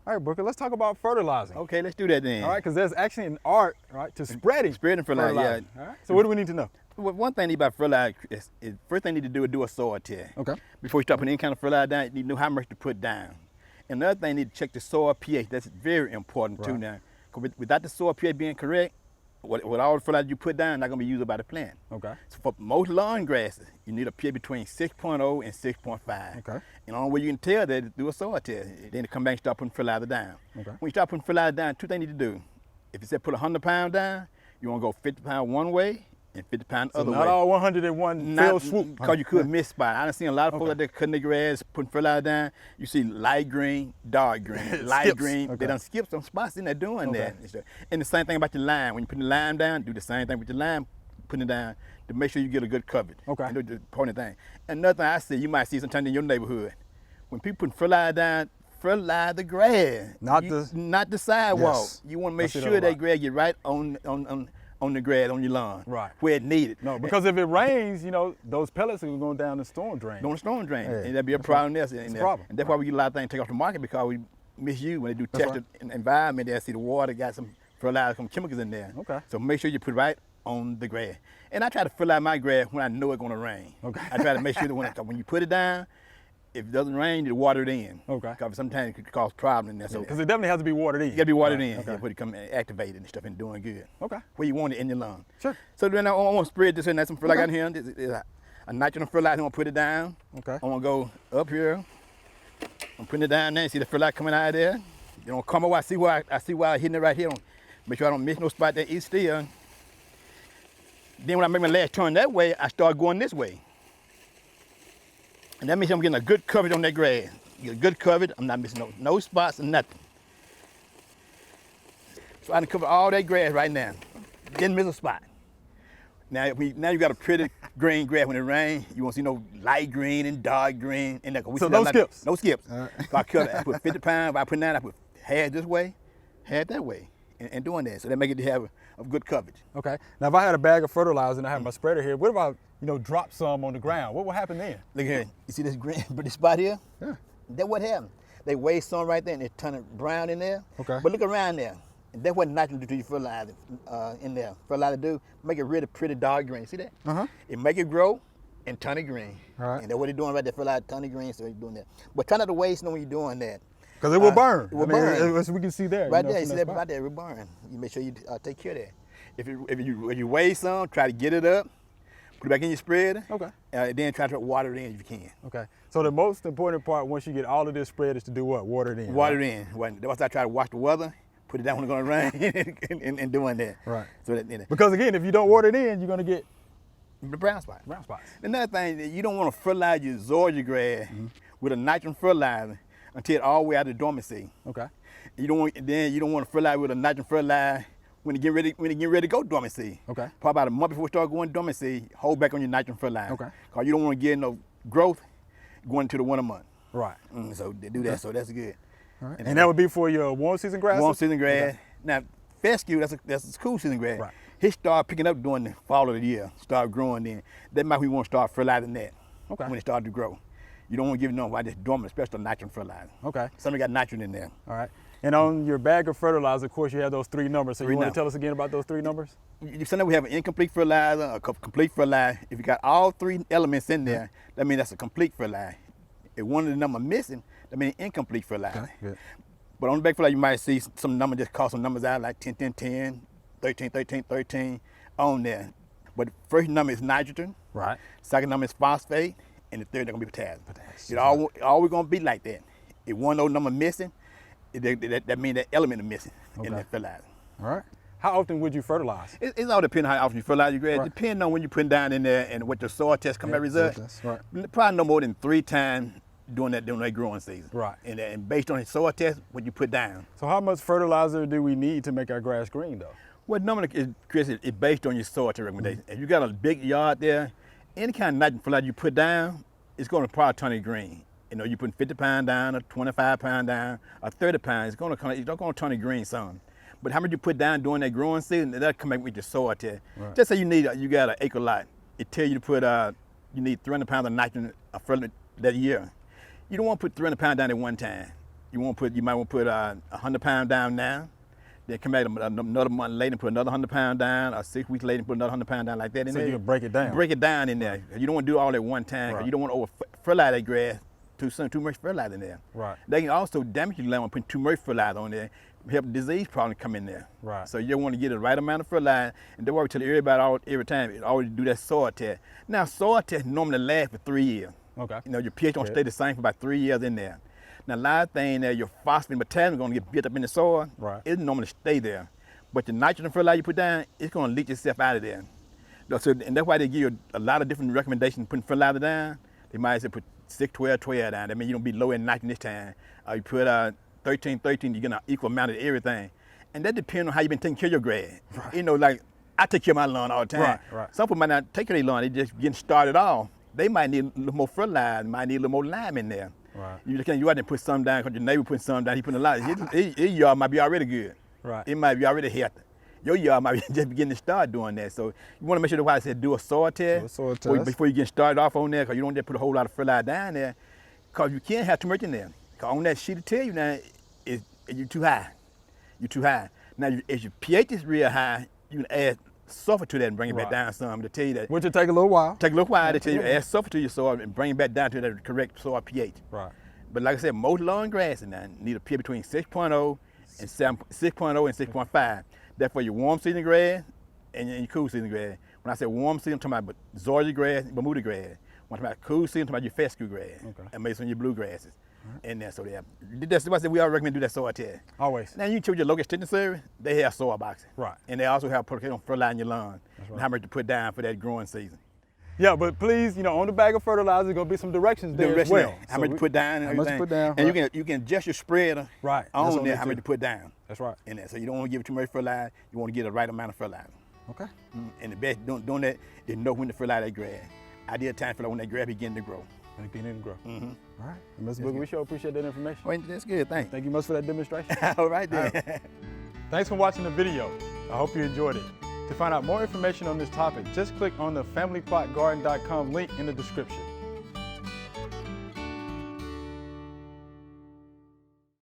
All right, Booker, let's talk about fertilizing. Okay, let's do that then. All right, because there's actually an art, right, to spreading fertilizer. Yeah. All right. So what do we need to know? Well, one thing about fertilizer is first thing you need to do is a soil test. Okay. Before you start putting any kind of fertilizer down, you need to know how much to put down. And another thing, you need to check the soil pH. That's very important too now. Because without the soil pH being correct, with all the fertilizer you put down, not going to be used by the plant. Okay. So for most lawn grasses, you need a pH between 6.0 and 6.5. Okay. And the only way you can tell that is do a soil test. Then come back and start putting fertilizer down. Okay. When you start putting fertilizer down, two things you need to do. If you said put 100 pounds down, you want to go 50 pounds one way and 50 pounds the other way. Not all 100 in one fell swoop. Because you could miss spot. I done seen a lot of folks out there cutting their grass, putting fertilizer down. You see light green, dark green, light green. They done skip some spots in there doing that. And the same thing about your lime. When you put the lime down, do the same thing with your lime, putting it down to make sure you get a good coverage. Okay. And that's the important thing. Another thing I see, you might see sometimes in your neighborhood, when people put fertilizer down, fertilize the grass. Not the sidewalk. Yes. You want to make sure that grass get right on the grass, on your lawn, where it needed. No, because if it rains, you know, those pellets are going down the storm drain. Down the storm drain, and that'd be a problem there. It's a problem. And that's why we get a lot of things taken off the market because we misuse when they do test the environment. They see the water got some fertilizer, some chemicals in there. Okay. So make sure you put it right on the grass. And I try to fertilize my grass when I know it's going to rain. Okay. I try to make sure that when you put it down, if it doesn't rain, you water it in. Okay. Because sometimes it could cause problems in there. So because it definitely has to be watered in. You got to be watered in. Okay. Before it come activated and stuff and doing good. Okay. Where you want it in your lawn. Sure. So then I want to spread this in. That's some fertilizer down here. This is a nitrogen fertilizer. I'm going to put it down. Okay. I'm going to go up here. I'm putting it down there. See the fertilizer coming out of there. You know, come over. I see why I'm hitting it right here. Make sure I don't miss no spot that is still. Then when I make my last turn that way, I start going this way. And that means I'm getting a good coverage on that grass. Get a good coverage. I'm not missing no spots or nothing. So I can cover all that grass right now. Didn't miss a spot. Now you got a pretty green grass. When it rains, you won't see no light green and dark green. And so no skips? No skips. So I put 50 pounds. If I put down, I put half this way, half that way. And doing that. So that make it have a good coverage. Okay. Now if I had a bag of fertilizer and I have my spreader here, what about, you know, drop some on the ground? What will happen then? Look here. You see this green, but this spot here? Yeah. That's what happened. They waste some right there and they turn it brown in there. Okay. But look around there. And that's what nitrogen do to your fertilizer in there. Fertilizer do, make it really pretty dark green. See that? Uh-huh. It make it grow and turn it green. All right. And that's what they're doing right there, fertilizer turn it green, so you're doing that. But try not to waste when you're doing that. Because it will burn. It will burn. As we can see there. Right there, you see that right there, it will burn. You make sure you take care of that. If you waste some, try to get it up, put it back in your spreader. Okay. Then try to water it in if you can. Okay. So the most important part once you get all of this spread is to do what? Water it in. Water it in. That's why I try to watch the weather, put it down when it's going to rain, and doing that. Right. So that, because again, if you don't water it in, you're going to get the brown spots. Brown spots. Another thing, you don't want to fertilize your zoysia grass with a nitrogen fertilizer until it all the way out of dormancy. Okay. You don't want to fertilize with a nitrogen fertilizer when it get ready to go dormancy. Okay. Probably about a month before it start going dormancy, hold back on your nitrogen fertilizer. Okay. Because you don't want to get no growth going into the winter month. Right. So they do that. So that's good. All right. And that would be for your warm season grass. Warm season grass. Okay. Now fescue, that's a cool season grass. Right. He start picking up during the fall of the year, start growing then. That might we want to start fertilizing that. Okay. When it starts to grow. You don't want to give it no while it's dormant, especially nitrogen fertilizer. Okay. Something got nitrogen in there. All right. And on your bag of fertilizer, of course, you have those 3 numbers. So you want to tell us again about those 3 numbers? Sometimes we have an incomplete fertilizer, a complete fertilizer. If you got all 3 elements in there, that means that's a complete fertilizer. If one of the numbers missing, that means incomplete fertilizer. Okay. Good. But on the back fertilizer, you might see some numbers, just call some numbers out like 10, 10, 10, 13, 13, 13 on there. But the first number is nitrogen. Right. Second number is phosphate. And the third, they're gonna be potassium. It always gonna be like that. If one of those numbers missing, that means that element is missing in that fertilizer. All right. How often would you fertilize? It's all depending how often you fertilize your grass. Right. Depending on when you put down in there and what the soil test come back result. Right. Probably no more than 3 times during that growing season. Right. And based on the soil test, what you put down. So how much fertilizer do we need to make our grass green though? What number is, Chris, is based on your soil test recommendation. If you got a big yard there, any kind of nitrogen fertilizer you put down, it's going to probably turn it green. You know, you put 50 pounds down, or 25 pounds down, or 30 pounds, it's going to turn it green some. But how much you put down during that growing season, that'll come back with your soil test. Right. Just say you got an acre lot. It tells you to put, you need 300 pounds of nitrogen that year. You don't want to put 300 pounds down at one time. You might want to put 100 pounds down now. Then come back another month later and put another 100 pounds down, or 6 weeks later and put another 100 pounds down like that in So there. you can break it down. Break it down in there. You don't want to do it all at one time. 'Cause Right. you don't want to over fertilize that grass too much fertilizer in there. Right. They can also damage your land when putting too much fertilizer on there. Help disease problems come in there. Right. So you want to get the right amount of fertilizer, and don't worry, tell everybody every time. Always do that soil test. Now soil test normally lasts for 3 years. Okay. You know, your pH gonna Good. stay the same for about 3 years in there. Now, a lot of things there, your phosphorus and potassium gonna get built up in the soil. Right. It normally stay there. But the nitrogen fertilizer you put down, it's gonna leach itself out of there. So, and that's why they give you a lot of different recommendations putting fertilizer down. They might say put 6-12-12 down. That means you don't be low in nitrogen this time. You put 13-13, you get an equal amount of everything. And that depends on how you've been taking care of your grass. Right. You know, like I take care of my lawn all the time. Right, right. Some people might not take care of their lawn, they just getting started off. They might need a little more fertilizer, might need a little more lime in there. Right. You just can't go out there and put some down because your neighbor putting some down, he putting a lot. His yard might be already good. Right. It might be already healthy. Your yard might be just beginning to start doing that. So you want to make sure that's why I said do a soil test. Do a soil test. Before you get started off on there, because you don't just put a whole lot of fertilizer down there, because you can't have too much in there. Because on that sheet it tell you now, you're too high. You're too high. Now, if your pH is real high, you can add sulfur to that and bring it back Right. down some to tell you that. Which will take a little while. Take a little while to tell you add sulfur to your soil and bring it back down to the correct soil pH. Right. But like I said, most lawn grasses now need a pH between 6.0 and 6.0 and 6.5. That's for your warm season grass and your cool season grass. When I say warm season, I'm talking about Georgia grass, Bermuda grass. When I'm talking about cool season, I'm talking about your fescue grass. Okay. And maybe some of your blue grasses. And there, so that's why I said we all recommend do that soil test. Always. Now you check with your local extension service, they have soil boxes. Right. And they also have protocols on fertilizing your lawn That's and right. how much to put down for that growing season. Yeah, but please, on the bag of fertilizer, there's gonna be some directions there as well. How much to put down and how much to everything. put down, And right. you can adjust your spreader Right, that's on what there we how do. much to put down That's right. in there. So you don't want to give it too much fertilizer. You want to get the right amount of fertilizer. Okay. And the best doing that is know when to fertilize that grass. Ideal time for when that grass begin to grow. And it begin to grow. Mm-hmm. All right. Mr. Booker, we sure appreciate that information. Well, that's good. Thanks. Thank you much for that demonstration. All right then. All right. Thanks for watching the video. I hope you enjoyed it. To find out more information on this topic, just click on the familyplotgarden.com link in the description.